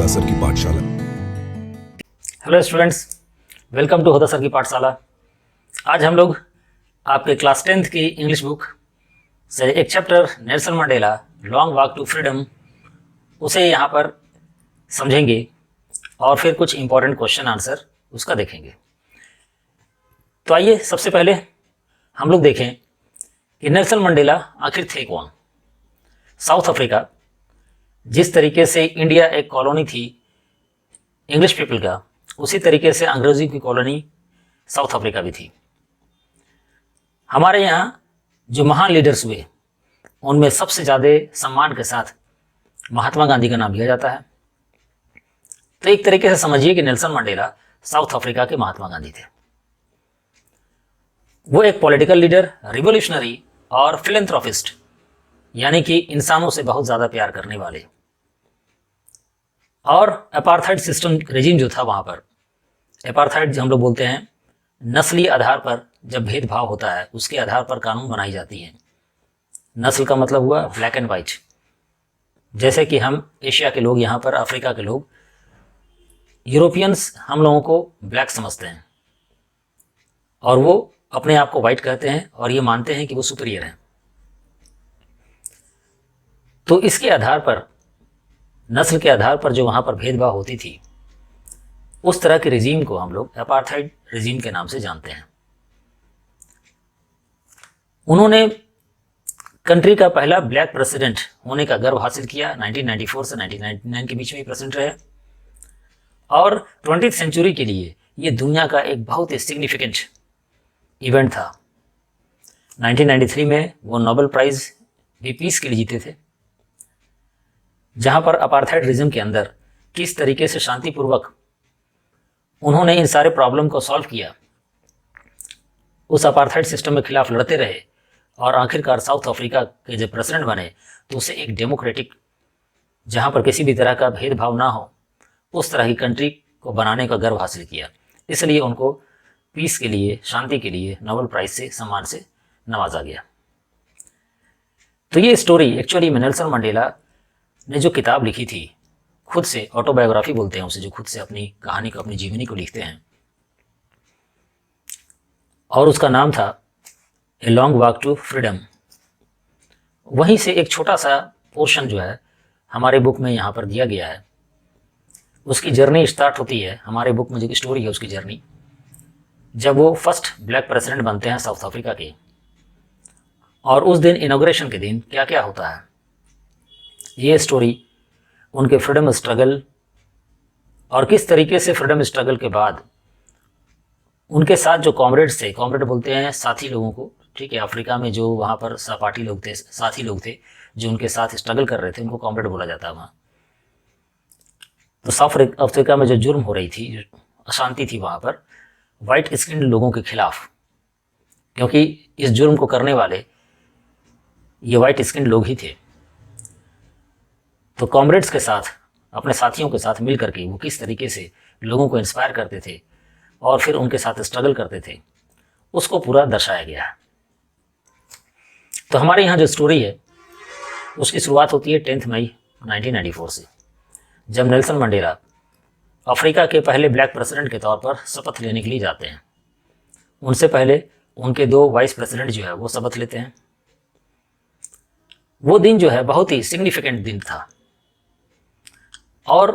होता सर की पाठशाला। हेलो स्टूडेंट्स, वेलकम टू होता सर की पाठशाला। आज हम लोग आपके क्लास 10th की इंग्लिश बुक से एक chapter Nelson Mandela long walk to freedom उसे यहाँ पर समझेंगे और फिर कुछ इंपॉर्टेंट क्वेश्चन आंसर उसका देखेंगे। तो आइए सबसे पहले हम लोग देखें कि नेल्सन मंडेला आखिर थे कौन। साउथ अफ्रीका, जिस तरीके से इंडिया एक कॉलोनी थी इंग्लिश पीपल का, उसी तरीके से अंग्रेज़ों की कॉलोनी साउथ अफ्रीका भी थी। हमारे यहाँ जो महान लीडर्स हुए उनमें सबसे ज़्यादा सम्मान के साथ महात्मा गांधी का नाम लिया जाता है। तो एक तरीके से समझिए कि नेल्सन मंडेला साउथ अफ्रीका के महात्मा गांधी थे। वो एक पॉलिटिकल लीडर, रिवोल्यूशनरी और फिलेंथ्रोपिस्ट, यानी कि इंसानों से बहुत ज़्यादा प्यार करने वाले। और अपार्थाइड सिस्टम रेजिम जो था वहाँ पर, अपार्थाइड जो हम लोग बोलते हैं, नस्ली आधार पर जब भेदभाव होता है उसके आधार पर कानून बनाई जाती हैं। नस्ल का मतलब हुआ ब्लैक एंड वाइट। जैसे कि हम एशिया के लोग, यहाँ पर अफ्रीका के लोग, यूरोपियंस हम लोगों को ब्लैक समझते हैं और वो अपने आप को वाइट कहते हैं और ये मानते हैं कि वो सुपीरियर हैं। तो इसके आधार पर, नस्ल के आधार पर जो वहाँ पर भेदभाव होती थी, उस तरह के रिजीम को हम लोग अपार्थाइड रिजीम के नाम से जानते हैं। उन्होंने कंट्री का पहला ब्लैक प्रेसिडेंट होने का गर्व हासिल किया। 1994 से 1999 के बीच में ही प्रेसिडेंट रहे और 20th सेंचुरी के लिए ये दुनिया का एक बहुत ही सिग्निफिकेंट इवेंट था। 1993 में वो नोबेल प्राइज़ भी पीस के लिए जीते थे, जहाँ पर अपार्थाइड रिजिम के अंदर किस तरीके से शांतिपूर्वक उन्होंने इन सारे प्रॉब्लम को सॉल्व किया, उस अपार्थाइड सिस्टम के खिलाफ लड़ते रहे और आखिरकार साउथ अफ्रीका के जब प्रेसिडेंट बने तो उसे एक डेमोक्रेटिक, जहाँ पर किसी भी तरह का भेदभाव ना हो, उस तरह की कंट्री को बनाने का गर्व हासिल किया। इसलिए उनको पीस के लिए, शांति के लिए नोबेल प्राइज़ से, सम्मान से नवाजा गया। तो ये स्टोरी एक्चुअली में नेल्सन मंडेला ने जो किताब लिखी थी, खुद से ऑटोबायोग्राफी बोलते हैं उसे, जो खुद से अपनी कहानी को, अपनी जीवनी को लिखते हैं, और उसका नाम था a long walk to freedom. वहीं से एक छोटा सा पोर्शन जो है हमारे बुक में यहाँ पर दिया गया है। उसकी जर्नी स्टार्ट होती है, हमारे बुक में जो स्टोरी है उसकी जर्नी, जब वो फर्स्ट ब्लैक प्रेसिडेंट बनते हैं साउथ अफ्रीका के, और उस दिन इनॉग्रेशन के दिन क्या क्या होता है। ये स्टोरी उनके फ्रीडम स्ट्रगल और किस तरीके से फ्रीडम स्ट्रगल के बाद उनके साथ जो कॉमरेड्स थे, कॉमरेड बोलते हैं साथी लोगों को, ठीक है, अफ्रीका में जो वहाँ पर सहपाठी लोग थे, साथी लोग थे जो उनके साथ स्ट्रगल कर रहे थे, उनको कॉमरेड बोला जाता है वहाँ। तो साउथ अफ्रीका में जो जुर्म हो रही थी, जो अशांति थी वहाँ पर वाइट स्किन लोगों के खिलाफ, क्योंकि इस जुर्म को करने वाले ये वाइट स्किन लोग ही थे। तो कॉमरेड्स के साथ, अपने साथियों के साथ मिल करके वो किस तरीके से लोगों को इंस्पायर करते थे और फिर उनके साथ स्ट्रगल करते थे, उसको पूरा दर्शाया गया है। तो हमारे यहाँ जो स्टोरी है उसकी शुरुआत होती है 10 मई 1994 से, जब नेल्सन मंडेला अफ्रीका के पहले ब्लैक प्रेसिडेंट के तौर पर शपथ लेने के लिए जाते हैं। उनसे पहले उनके 2 वाइस प्रेसिडेंट जो है वो शपथ लेते हैं। वो दिन जो है बहुत ही सिग्निफिकेंट दिन था और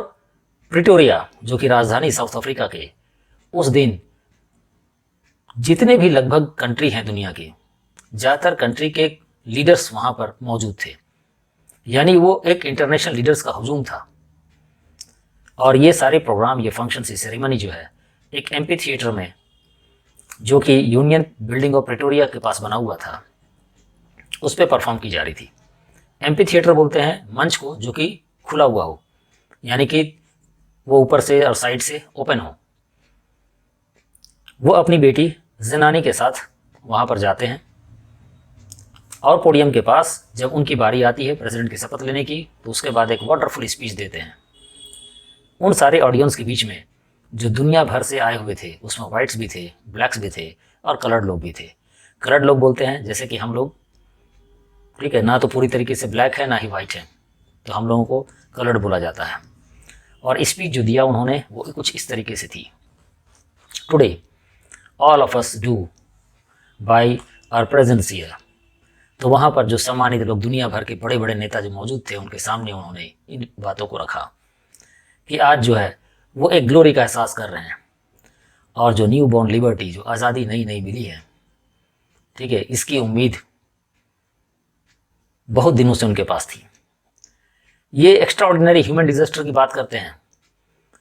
प्रिटोरिया, जो कि राजधानी साउथ अफ्रीका के, उस दिन जितने भी लगभग कंट्री हैं दुनिया के, ज़्यादातर कंट्री के लीडर्स वहाँ पर मौजूद थे। यानी वो एक इंटरनेशनल लीडर्स का हुजूम था। और ये सारे प्रोग्राम, ये फंक्शन, ये सेरेमनी जो है एक एम्पी थिएटर में, जो कि यूनियन बिल्डिंग ऑफ प्रिटोरिया के पास बना हुआ था, उस पर परफॉर्म की जा रही थी। एम्पी थिएटर बोलते हैं मंच को जो कि खुला हुआ हो, यानी कि वो ऊपर से और साइड से ओपन हो। वो अपनी बेटी ज़नानी के साथ वहाँ पर जाते हैं और पोडियम के पास जब उनकी बारी आती है प्रेसिडेंट की शपथ लेने की, तो उसके बाद एक वंडरफुल स्पीच देते हैं। उन सारे ऑडियंस के बीच में जो दुनिया भर से आए हुए थे, उसमें वाइट्स भी थे, ब्लैक्स भी थे और कलर्ड लोग भी थे। कलर्ड लोग बोलते हैं जैसे कि हम लोग, ठीक है, ना तो पूरी तरीके से ब्लैक है ना ही वाइट है, तो हम लोगों को कलर्ड बोला जाता है। और स्पीच जो दिया उन्होंने वो कुछ इस तरीके से थी, today all of us do by our presence here. तो वहाँ पर जो सम्मानित लोग, दुनिया भर के बड़े बड़े नेता जो मौजूद थे, उनके सामने उन्होंने इन बातों को रखा कि आज जो है वो एक ग्लोरी का एहसास कर रहे हैं, और जो न्यू बॉर्न लिबर्टी, जो आज़ादी नई नई मिली है, ठीक है, इसकी उम्मीद बहुत दिनों से उनके पास थी। ये एक्स्ट्राऑर्डिनरी ह्यूमन डिजास्टर की बात करते हैं,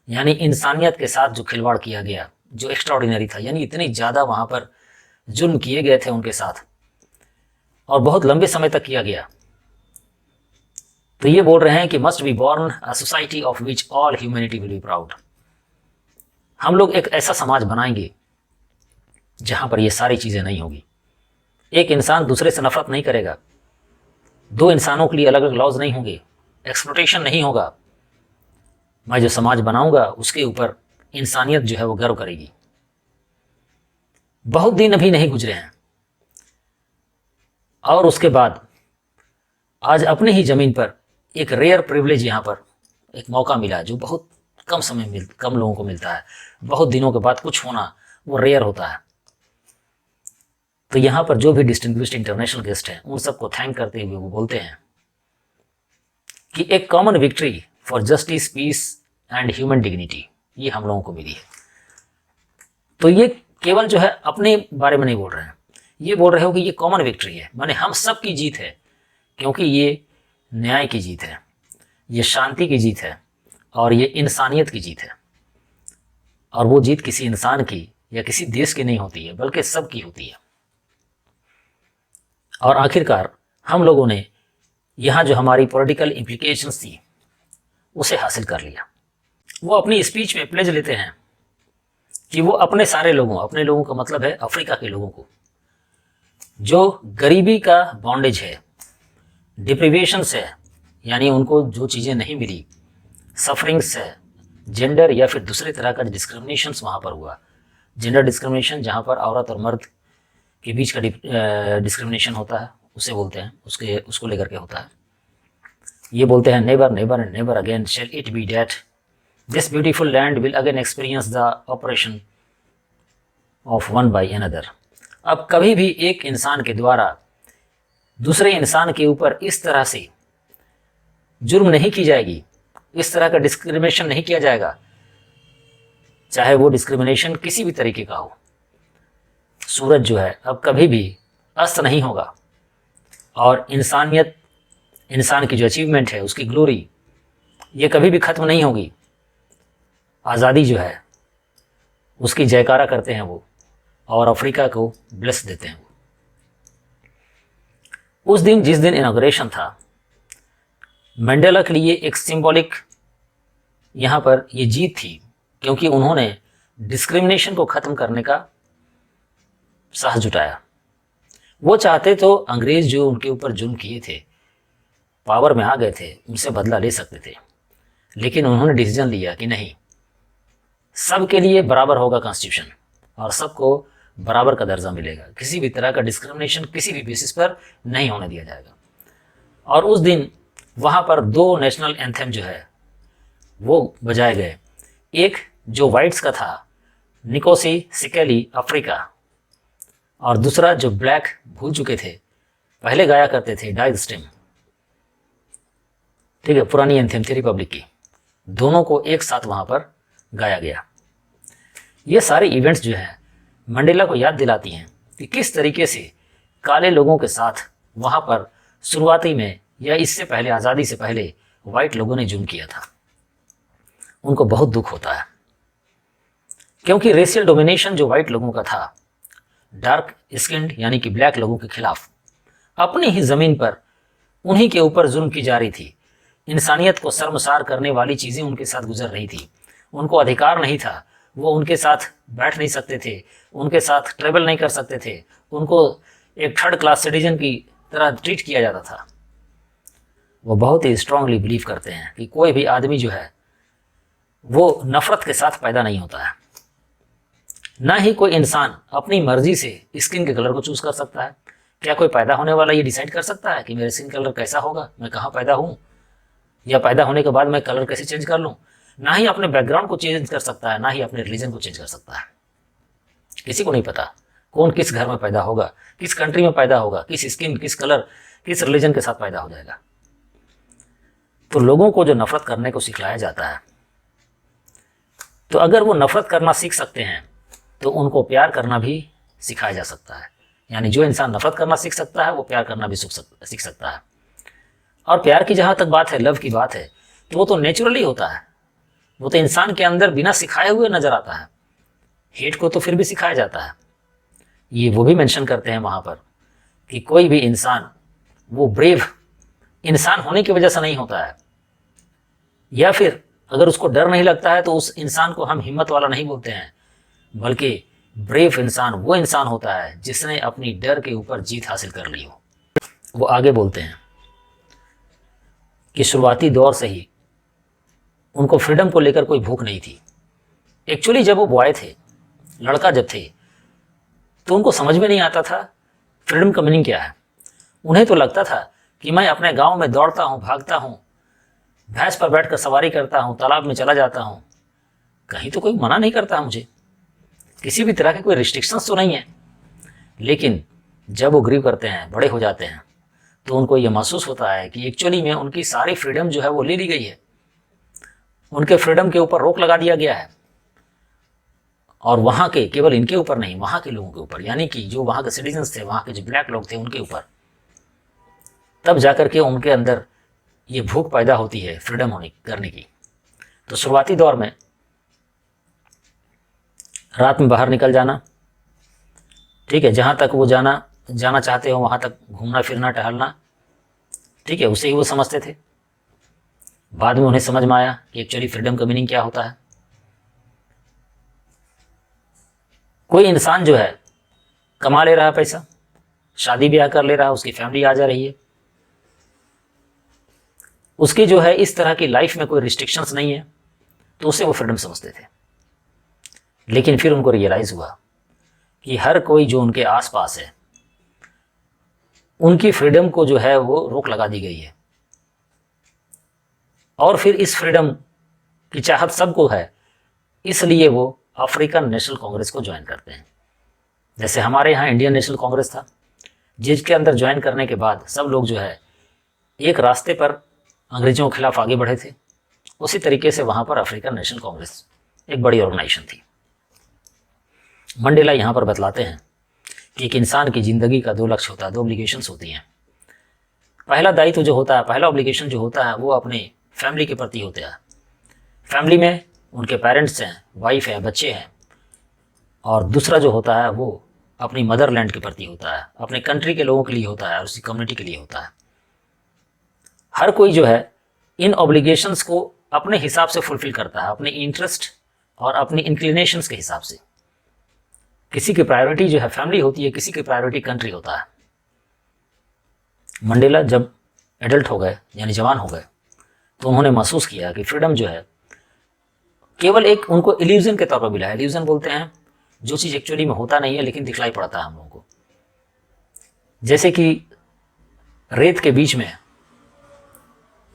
यानी इंसानियत के साथ जो खिलवाड़ किया गया, जो एक्स्ट्राऑर्डिनरी था, यानी इतनी ज़्यादा वहाँ पर जुल्म किए गए थे उनके साथ, और बहुत लंबे समय तक किया गया। तो ये बोल रहे हैं कि must be born a society of which all humanity will be proud. हम लोग एक ऐसा समाज बनाएंगे जहाँ पर ये सारी चीज़ें नहीं होगी। एक इंसान दूसरे से नफरत नहीं करेगा, दो इंसानों के लिए अलग अलग लॉज नहीं होंगे, एक्सप्लॉयटेशन नहीं होगा। मैं जो समाज बनाऊंगा उसके ऊपर इंसानियत जो है वो गर्व करेगी। बहुत दिन अभी नहीं गुजरे हैं, और उसके बाद आज अपनी ही ज़मीन पर एक रेयर प्रिविलेज, यहाँ पर एक मौका मिला जो बहुत कम लोगों को मिलता है। बहुत दिनों के बाद कुछ होना वो रेयर होता है। तो यहाँ पर जो भी डिस्टिंग्विश्ड इंटरनेशनल गेस्ट हैं, उन सबको थैंक करते हुए वो बोलते हैं कि एक common victory for justice, peace and human dignity ये हम लोगों को मिली है। तो ये केवल जो है अपने बारे में नहीं बोल रहे हैं, ये बोल रहे हो कि ये कॉमन विक्ट्री है, माने हम सब की जीत है, क्योंकि ये न्याय की जीत है, ये शांति की जीत है, और ये इंसानियत की जीत है। और वो जीत किसी इंसान की या किसी देश की नहीं होती है, बल्कि सब की होती है। और आखिरकार हम लोगों ने यहाँ जो हमारी पॉलिटिकल इम्प्लीकेशंस थी उसे हासिल कर लिया। वो अपनी स्पीच में प्लेज लेते हैं कि वो अपने सारे लोगों, अपने लोगों का मतलब है अफ्रीका के लोगों को, जो गरीबी का बॉन्डेज है, डिप्रिवेशंस है, यानी उनको जो चीज़ें नहीं मिली, सफरिंग्स है, जेंडर या फिर दूसरे तरह का डिस्क्रिमिनेशंस वहाँ पर हुआ। जेंडर डिस्क्रिमिनेशन जहाँ पर औरत और मर्द के बीच का डिस्क्रिमिनेशन होता है उसे बोलते हैं, उसको लेकर के होता है। ये बोलते हैं never never and never again shall it be that this beautiful land will again experience the operation of one by another. अब कभी भी एक इंसान के द्वारा दूसरे इंसान के ऊपर इस तरह से जुर्म नहीं की जाएगी, इस तरह का डिस्क्रिमिनेशन नहीं किया जाएगा, चाहे वो डिस्क्रिमिनेशन किसी भी तरीके का हो। सूरज जो है अब कभी भी अस्त नहीं होगा, और इंसानियत, इंसान की जो अचीवमेंट है, उसकी ग्लोरी, ये कभी भी ख़त्म नहीं होगी। आज़ादी जो है उसकी जयकारा करते हैं वो, और अफ्रीका को ब्लेस देते हैं वो। उस दिन, जिस दिन इनॉग्रेशन था, मंडेला के लिए एक सिंबॉलिक यहाँ पर ये जीत थी, क्योंकि उन्होंने डिस्क्रिमिनेशन को ख़त्म करने का साहस जुटाया। वो चाहते तो अंग्रेज़ जो उनके ऊपर जुल्म किए थे, पावर में आ गए थे, उनसे बदला ले सकते थे, लेकिन उन्होंने डिसीजन लिया कि नहीं, सबके लिए बराबर होगा कॉन्स्टिट्यूशन, और सबको बराबर का दर्जा मिलेगा, किसी भी तरह का डिस्क्रिमिनेशन किसी भी बेसिस पर नहीं होने दिया जाएगा। और उस दिन वहाँ पर दो नेशनल एंथम जो है वो बजाए गए, एक जो वाइट्स का था, निकोसी सिकेली अफ्रीका, और दूसरा जो ब्लैक भूल चुके थे, पहले गाया करते थे, डाइज स्टिम, ठीक है, पुरानी एंथम थी रिपब्लिक की। दोनों को एक साथ वहाँ पर गाया गया। ये सारे इवेंट्स जो हैं मंडेला को याद दिलाती हैं कि किस तरीके से काले लोगों के साथ वहाँ पर शुरुआती में या इससे पहले, आज़ादी से पहले, वाइट लोगों ने जुल्म किया था। उनको बहुत दुख होता है, क्योंकि रेशियल डोमिनेशन जो वाइट लोगों का था, डार्क स्किन्ड यानी कि ब्लैक लोगों के खिलाफ, अपनी ही ज़मीन पर उन्हीं के ऊपर जुल्म की जा रही थी। इंसानियत को शर्मसार करने वाली चीज़ें उनके साथ गुजर रही थी। उनको अधिकार नहीं था, वो उनके साथ बैठ नहीं सकते थे, उनके साथ ट्रेवल नहीं कर सकते थे, उनको एक थर्ड क्लास सिटीजन की तरह ट्रीट किया जाता था। वो बहुत ही स्ट्रांगली बिलीव करते हैं कि कोई भी आदमी जो है वो नफ़रत के साथ पैदा नहीं होता है। ना ही कोई इंसान अपनी मर्जी से स्किन के कलर को चूज़ कर सकता है। क्या कोई पैदा होने वाला ये डिसाइड कर सकता है कि मेरा स्किन कलर कैसा होगा, मैं कहाँ पैदा हूँ, या पैदा होने के बाद मैं कलर कैसे चेंज कर लूँ? ना ही अपने बैकग्राउंड को चेंज कर सकता है, ना ही अपने रिलीजन को चेंज कर सकता है। किसी को नहीं पता कौन किस घर में पैदा होगा, किस कंट्री में पैदा होगा, किस स्किन, किस कलर, किस रिलीजन के साथ पैदा हो जाएगा। तो लोगों को जो नफरत करने को सिखलाया जाता है, तो अगर वो नफरत करना सीख सकते हैं तो उनको प्यार करना भी सिखाया जा सकता है। यानी जो इंसान नफरत करना सीख सकता है वो प्यार करना भी सीख सकता है। और प्यार की जहाँ तक बात है, लव की बात है, तो वो तो नेचुरली होता है, वो तो इंसान के अंदर बिना सिखाए हुए नजर आता है। हेट को तो फिर भी सिखाया जाता है। ये वो भी मेंशन करते हैं वहाँ पर कि कोई भी इंसान वो ब्रेव इंसान होने की वजह से नहीं होता है, या फिर अगर उसको डर नहीं लगता है तो उस इंसान को हम हिम्मत वाला नहीं बोलते हैं, बल्कि ब्रेव इंसान वो इंसान होता है जिसने अपनी डर के ऊपर जीत हासिल कर ली हो। वो आगे बोलते हैं कि शुरुआती दौर से ही उनको फ्रीडम को लेकर कोई भूख नहीं थी। एक्चुअली जब वो बॉय थे, लड़का जब थे, तो उनको समझ में नहीं आता था फ्रीडम का मीनिंग क्या है। उन्हें तो लगता था कि मैं अपने गांव में दौड़ता हूँ, भागता हूँ, भैंस पर बैठकर सवारी करता हूँ, तालाब में चला जाता हूँ, कहीं तो कोई मना नहीं करता है मुझे, किसी भी तरह के कोई रिस्ट्रिक्शंस तो नहीं है। लेकिन जब वो ग्रीव करते हैं, बड़े हो जाते हैं, तो उनको ये महसूस होता है कि एक्चुअली में उनकी सारी फ्रीडम जो है वो ले ली गई है, उनके फ्रीडम के ऊपर रोक लगा दिया गया है। और वहाँ के, केवल इनके ऊपर नहीं, वहाँ के लोगों के ऊपर, यानी कि जो वहाँ के सिटीजन्स थे, वहाँ के जो ब्लैक लोग थे, उनके ऊपर। तब जाकर के उनके अंदर ये भूख पैदा होती है फ्रीडम होने करने की। तो शुरुआती दौर में रात में बाहर निकल जाना, ठीक है, जहाँ तक वो जाना चाहते हो वहाँ तक घूमना फिरना टहलना, ठीक है, उसे ही वो समझते थे। बाद में उन्हें समझ में आया कि एक्चुअली फ्रीडम का मीनिंग क्या होता है। कोई इंसान जो है कमा ले रहा है पैसा, शादी ब्याह कर ले रहा है, उसकी फैमिली आ जा रही है, उसकी जो है इस तरह की लाइफ में कोई रिस्ट्रिक्शंस नहीं है, तो उसे वो फ्रीडम समझते थे। लेकिन फिर उनको रियलाइज़ हुआ कि हर कोई जो उनके आसपास है, उनकी फ्रीडम को जो है वो रोक लगा दी गई है। और फिर इस फ्रीडम की चाहत सबको है, इसलिए वो अफ्रीकन नेशनल कांग्रेस को ज्वाइन करते हैं। जैसे हमारे यहाँ इंडियन नेशनल कांग्रेस था, जिसके अंदर ज्वाइन करने के बाद सब लोग जो है एक रास्ते पर अंग्रेजों के खिलाफ आगे बढ़े थे, उसी तरीके से वहाँ पर अफ्रीकन नेशनल कांग्रेस एक बड़ी ऑर्गेनाइजेशन थी। मंडेला यहाँ पर बतलाते हैं कि एक इंसान की ज़िंदगी का दो लक्ष्य होता है, दो ऑब्लिगेशंस होती हैं। पहला दायित्व जो होता है, पहला ऑब्लिगेशन जो होता है वो अपने फैमिली के प्रति होता है। फैमिली में उनके पेरेंट्स हैं, वाइफ है, बच्चे हैं। और दूसरा जो होता है वो अपनी मदरलैंड के प्रति होता है, अपने कंट्री के लोगों के लिए होता है और उसी कम्युनिटी के लिए होता है। हर कोई जो है इन ऑब्लिगेशंस को अपने हिसाब से फुलफिल करता है, अपने इंटरेस्ट और अपनी इंक्लिनेशंस के हिसाब से। किसी की प्रायोरिटी जो है फैमिली होती है, किसी की प्रायोरिटी कंट्री होता है। मंडेला जब एडल्ट हो गए, यानी जवान हो गए, तो उन्होंने महसूस किया कि फ्रीडम जो है केवल एक उनको इल्यूजन के तौर पर मिला है। इल्यूजन बोलते हैं जो चीज़ एक्चुअली में होता नहीं है लेकिन दिखलाई पड़ता है हम लोगों को। जैसे कि रेत के बीच में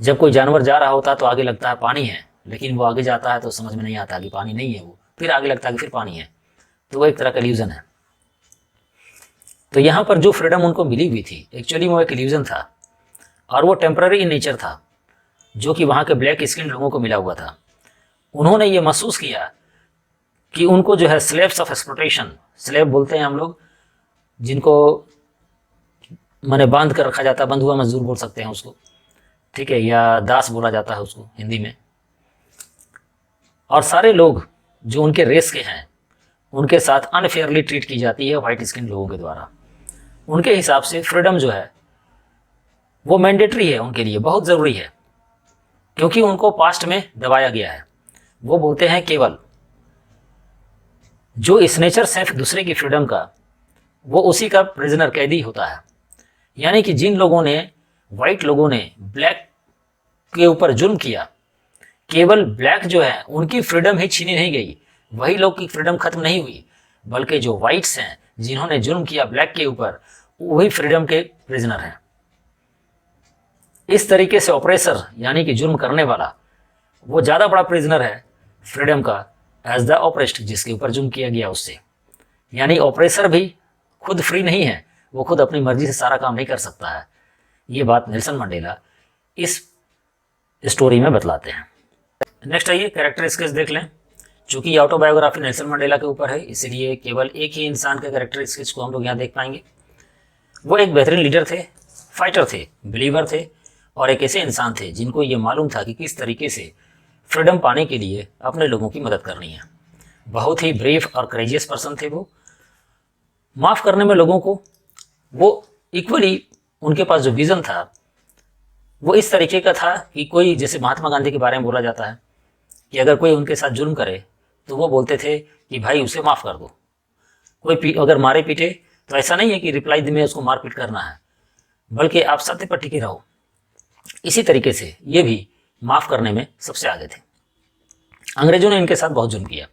जब कोई जानवर जा रहा होता है तो आगे लगता है पानी है, लेकिन वो आगे जाता है तो समझ में नहीं आता कि पानी नहीं है वो, फिर आगे लगता है कि फिर पानी है। तो वो एक तरह का इल्यूजन है। तो यहाँ पर जो फ्रीडम उनको मिली हुई थी एक्चुअली वो एक इल्यूजन था और वो टेम्पररी इन नेचर था, जो कि वहाँ के ब्लैक स्किन लोगों को मिला हुआ था। उन्होंने ये महसूस किया कि उनको जो है स्लेव्स ऑफ एक्सप्लॉयटेशन, स्लेव बोलते हैं हम लोग जिनको माने बांध कर रखा जाता है, बंधुआ मजदूर बोल सकते हैं उसको, ठीक है, या दास बोला जाता है उसको हिंदी में। और सारे लोग जो उनके रेस के हैं उनके साथ अनफेयरली ट्रीट की जाती है वाइट स्किन लोगों के द्वारा। उनके हिसाब से फ्रीडम जो है वो मैंडेटरी है, उनके लिए बहुत ज़रूरी है, क्योंकि उनको पास्ट में दबाया गया है। वो बोलते हैं केवल जो स्नेचर से दूसरे की फ्रीडम का, वो उसी का प्रिजनर, कैदी होता है। यानी कि जिन लोगों ने, वाइट लोगों ने ब्लैक के ऊपर जुल्म किया, केवल ब्लैक जो है उनकी फ्रीडम ही छीनी नहीं गई, वही लोग की फ्रीडम खत्म नहीं हुई, बल्कि जो वाइट्स हैं जिन्होंने जुल्म किया ब्लैक के ऊपर, वही फ्रीडम के प्रिजनर हैं। इस तरीके से ऑपरेसर यानी कि जुल्म करने वाला वो ज़्यादा बड़ा प्रिजनर है फ्रीडम का एज द ऑपरेस्ट, जिसके ऊपर जुल्म किया गया उससे। यानी ऑपरेसर भी खुद फ्री नहीं है, वो खुद अपनी मर्जी से सारा काम नहीं कर सकता है। ये बात नेल्सन मंडेला इस स्टोरी में बतलाते हैं। नेक्स्ट आइए कैरेक्टर स्केच देख लें। चूंकि ये ऑटोबायोग्राफी नेल्सन मंडेला के ऊपर है, इसलिए केवल एक ही इंसान के कैरेक्टर स्केच को हम लोग यहाँ देख पाएंगे। वो एक बेहतरीन लीडर थे, फाइटर थे, बिलीवर थे, और एक ऐसे इंसान थे जिनको ये मालूम था कि किस तरीके से फ्रीडम पाने के लिए अपने लोगों की मदद करनी है। बहुत ही ब्रेव और करेजियस पर्सन थे वो। माफ़ करने में लोगों को वो इक्वली, उनके पास जो विज़न था वो इस तरीके का था कि कोई, जैसे महात्मा गांधी के बारे में बोला जाता है कि अगर कोई उनके साथ जुल्म करे तो वो बोलते थे कि भाई उसे माफ़ कर दो। कोई अगर मारे पीटे तो ऐसा नहीं है कि रिप्लाई में उसको मार पीट करना है, बल्कि आप सत्य पर टिके रहो। इसी तरीके से ये भी माफ़ करने में सबसे आगे थे। अंग्रेजों ने इनके साथ बहुत जुल्म किया।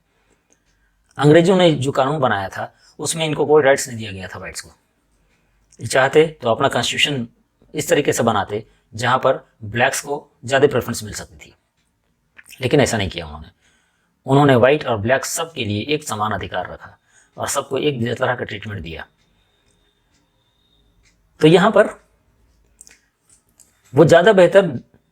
अंग्रेजों ने जो कानून बनाया था उसमें इनको कोई राइट्स नहीं दिया गया था वाइट्स को। चाहते तो अपना कॉन्स्टिट्यूशन इस तरीके से बनाते जहाँ पर ब्लैक्स को ज़्यादा प्रेफरेंस मिल सकती थी, लेकिन ऐसा नहीं किया उन्होंने। उन्होंने वाइट और ब्लैक सब के लिए एक समान अधिकार रखा और सबको एक तरह का ट्रीटमेंट दिया। तो यहाँ पर वो ज़्यादा बेहतर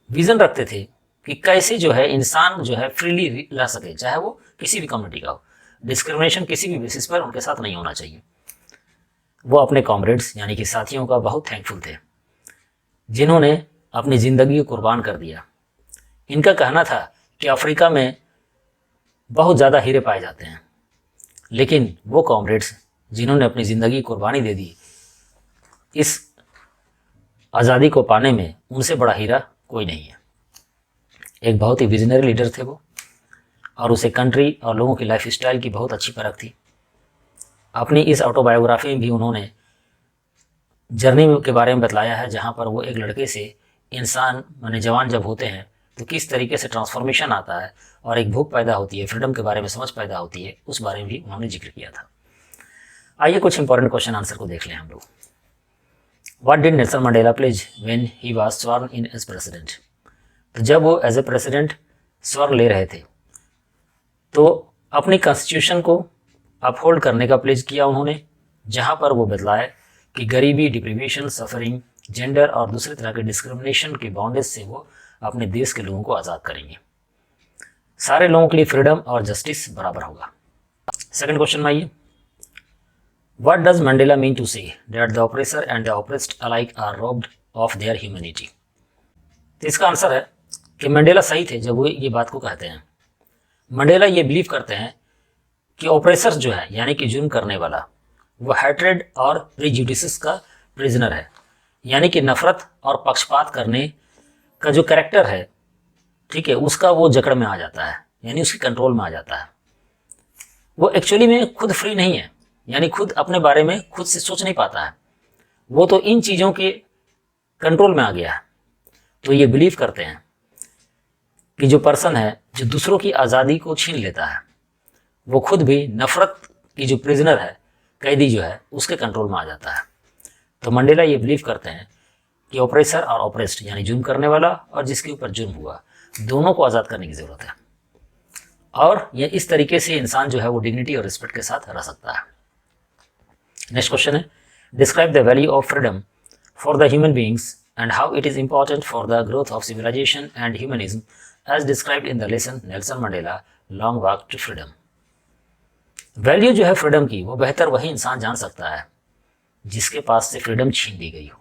विज़न रखते थे कि कैसे जो है इंसान जो है फ्रीली रह सके, चाहे वो किसी भी कम्युनिटी का हो। डिस्क्रिमिनेशन किसी भी बेसिस पर उनके साथ नहीं होना चाहिए। वो अपने कॉमरेड्स यानी कि साथियों का बहुत थैंकफुल थे जिन्होंने अपनी ज़िंदगी को कुर्बान कर दिया। इनका कहना था कि अफ्रीका में बहुत ज़्यादा हीरे पाए जाते हैं, लेकिन वो कॉमरेड्स जिन्होंने अपनी ज़िंदगी कुर्बानी दे दी इस आज़ादी को पाने में, उनसे बड़ा हीरा कोई नहीं है। एक बहुत ही विजनरी लीडर थे वो, और उसे कंट्री और लोगों की लाइफ स्टाइल की बहुत अच्छी परख थी। अपनी इस ऑटोबायोग्राफी में भी उन्होंने जर्नी के बारे में बतलाया है, जहाँ पर वो एक लड़के से इंसान माने जवान जब होते हैं तो किस तरीके से ट्रांसफॉर्मेशन आता है और एक भूख पैदा होती है, फ्रीडम के बारे में समझ पैदा होती है, उस बारे में भी उन्होंने जिक्र किया था। आइए कुछ इंपॉर्टेंट क्वेश्चन आंसर को देख लें हम लोग। What did Nelson Mandela pledge when he was sworn in as president? तो जब वो एज ए प्रेसिडेंट स्वर्ण ले रहे थे तो अपनी कॉन्स्टिट्यूशन को अपहोल्ड करने का प्लेज किया उन्होंने, जहाँ पर वो बतलाए कि गरीबी, डिप्रीवेशन, सफरिंग, जेंडर और दूसरे तरह के डिस्क्रिमिनेशन के बाउंडेज से वो अपने देश के लोगों को आज़ाद करेंगे। सारे लोगों के लिए फ्रीडम और जस्टिस बराबर होगा। सेकंड क्वेश्चन में आइए, what does Mandela mean to say that the oppressor and the oppressed alike are robbed of their humanity? तो इसका आंसर है कि मंडेला सही थे जब वो ये बात को कहते हैं। मंडेला ये बिलीव करते हैं कि ऑपरेसर जो है यानी कि जुर्म करने वाला, वो हैट्रेड और प्रीजुडिसेस का प्रिजनर है, यानी कि नफरत और पक्षपात करने का जो कैरेक्टर है, ठीक है, उसका वो जकड़ में आ जाता है, यानी उसके कंट्रोल में आ जाता है। वो एक्चुअली में खुद फ्री नहीं है, यानी खुद अपने बारे में खुद से सोच नहीं पाता है, वो तो इन चीज़ों के कंट्रोल में आ गया है। तो ये बिलीव करते हैं कि जो पर्सन है जो दूसरों की आज़ादी को छीन लेता है, वो खुद भी नफरत की जो प्रिजनर है, कैदी जो है, उसके कंट्रोल में आ जाता है। तो मंडेला ये बिलीव करते हैं कि ऑपरेसर और ऑपरेस्ड यानी जुर्म करने वाला और जिसके ऊपर जुर्म हुआ, दोनों को आज़ाद करने की ज़रूरत है, और ये इस तरीके से इंसान जो है वो डिग्निटी और रिस्पेक्ट के साथ रह सकता है। नेक्स्ट क्वेश्चन है, describe the value of freedom for the human beings and how it is important for the growth of civilization and humanism as described in the lesson Nelson Mandela Long Walk to Freedom। Value जो है freedom की वो बेहतर वही इंसान जान सकता है जिसके पास से फ्रीडम छीन ली गई हो।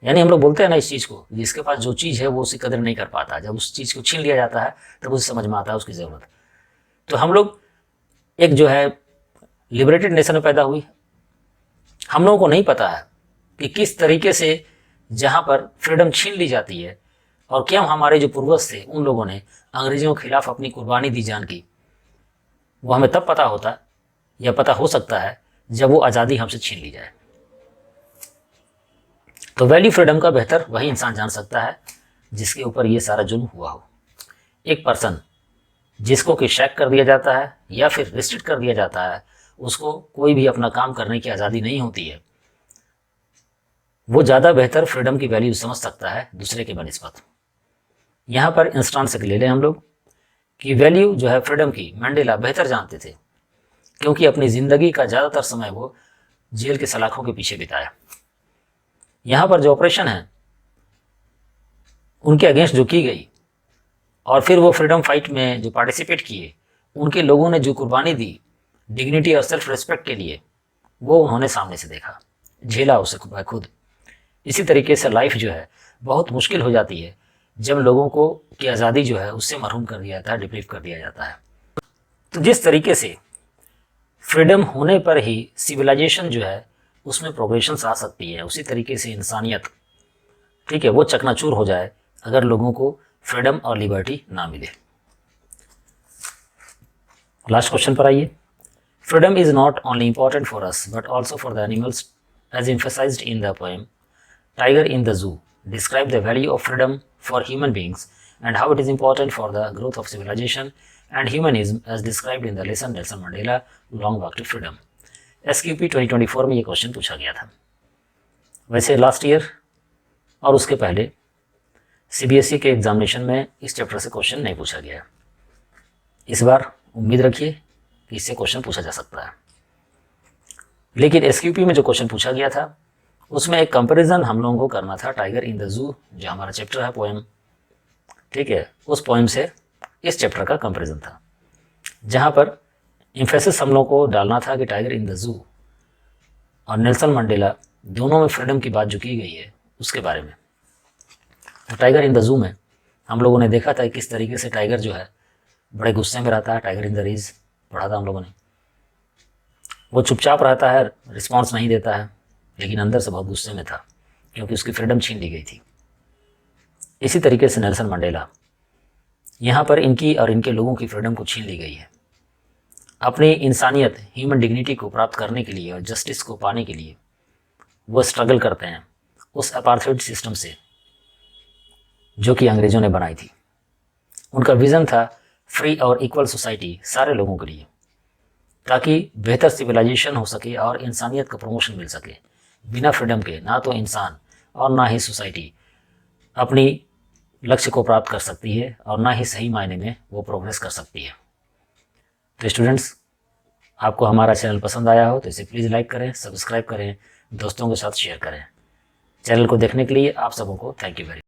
यानी हम लोग बोलते हैं ना इस चीज़ को, जिसके पास जो चीज़ है वो उसकी कदर नहीं कर पाता, जब उस चीज़ को छीन लिया जाता है तब उसे समझ में आता है उसकी ज़रूरत। तो हम लोग एक जो है लिबरेटेड नेशन में पैदा हुई, हम लोगों को नहीं पता है कि किस तरीके से जहाँ पर फ्रीडम छीन ली जाती है और क्यों हमारे जो पूर्वज थे उन लोगों ने अंग्रेज़ों के खिलाफ अपनी कुर्बानी दी जान की, वो हमें तब पता होता या पता हो सकता है जब वो आज़ादी हमसे छीन ली जाए। तो वैल्यू फ्रीडम का बेहतर वही इंसान जान सकता है जिसके ऊपर ये सारा जुल्म हुआ हो। एक पर्सन जिसको कि शैक कर दिया जाता है या फिर रिस्ट्रिक्ट कर दिया जाता है, उसको कोई भी अपना काम करने की आज़ादी नहीं होती है, वो ज़्यादा बेहतर फ्रीडम की वैल्यू समझ सकता है दूसरे के बनिस्बत। यहाँ पर इंस्टांस से ले लें हम लोग कि वैल्यू जो है फ्रीडम की मंडेला बेहतर जानते थे, क्योंकि अपनी ज़िंदगी का ज़्यादातर समय वो जेल के सलाखों के पीछे बिताया। यहाँ पर जो ऑपरेशन है उनके अगेंस्ट जो की गई और फिर वो फ्रीडम फाइट में जो पार्टिसिपेट किए, उनके लोगों ने जो कुर्बानी दी डिग्निटी और सेल्फ रिस्पेक्ट के लिए, वो उन्होंने सामने से देखा, झेला उसे खुद। इसी तरीके से लाइफ जो है बहुत मुश्किल हो जाती है जब लोगों को की आज़ादी जो है उससे महरूम कर दिया जाता है, डिप्रीव कर दिया जाता है। तो जिस तरीके से फ्रीडम होने पर ही सिविलाइजेशन जो है उसमें प्रोग्रेशंस आ सकती है, उसी तरीके से इंसानियत, ठीक है, वो चकनाचूर हो जाए अगर लोगों को फ्रीडम और लिबर्टी ना मिले। लास्ट क्वेश्चन पर आइए। Freedom is not only important for us but also for the animals as emphasized in the poem Tiger in the Zoo. Describe the value of freedom for human beings and how it is important for the growth of civilization and humanism as described in the lesson Nelson Mandela Long Walk to Freedom. SQP 2024 में ये question पूछा गया था। वैसे last year और उसके पहले CBSE के एग्जामिनेशन में इस चैप्टर से क्वेश्चन नहीं पूछा गया। इस बार उम्मीद रखिए कि इससे क्वेश्चन पूछा जा सकता है। लेकिन SQP में जो क्वेश्चन पूछा गया था उसमें एक कंपैरिजन हम लोगों को करना था टाइगर इन द जू, जो हमारा चैप्टर है पोएम, ठीक है, उस पोएम से इस चैप्टर का कंपैरिजन था, जहां पर एम्फेसिस हम लोगों को डालना था कि टाइगर इन द जू और नेल्सन मंडेला दोनों में फ्रीडम की बात जो की गई है उसके बारे में। तो टाइगर इन द जू में हम लोगों ने देखा था कि किस तरीके से टाइगर जो है बड़े गुस्से में रहता है। टाइगर इन द रीज पढ़ा था हम लोगों ने। वो चुपचाप रहता है, रिस्पॉन्स नहीं देता है, लेकिन अंदर से बहुत गुस्से में था क्योंकि उसकी फ्रीडम छीन ली गई थी। इसी तरीके से नेल्सन मंडेला, यहाँ पर इनकी और इनके लोगों की फ्रीडम को छीन ली गई है। अपनी इंसानियत, ह्यूमन डिग्निटी को प्राप्त करने के लिए और जस्टिस को पाने के लिए वो स्ट्रगल करते हैं उस अपार्थाइड सिस्टम से जो कि अंग्रेज़ों ने बनाई थी। उनका विज़न था फ्री और इक्वल सोसाइटी सारे लोगों के लिए, ताकि बेहतर सिविलाइजेशन हो सके और इंसानियत का प्रमोशन मिल सके। बिना फ्रीडम के ना तो इंसान और ना ही सोसाइटी अपनी लक्ष्य को प्राप्त कर सकती है और ना ही सही मायने में वो प्रोग्रेस कर सकती है। तो स्टूडेंट्स, आपको हमारा चैनल पसंद आया हो तो इसे प्लीज़ लाइक करें, सब्सक्राइब करें, दोस्तों के साथ शेयर करें। चैनल को देखने के लिए आप सबों को थैंक यू वेरी मच।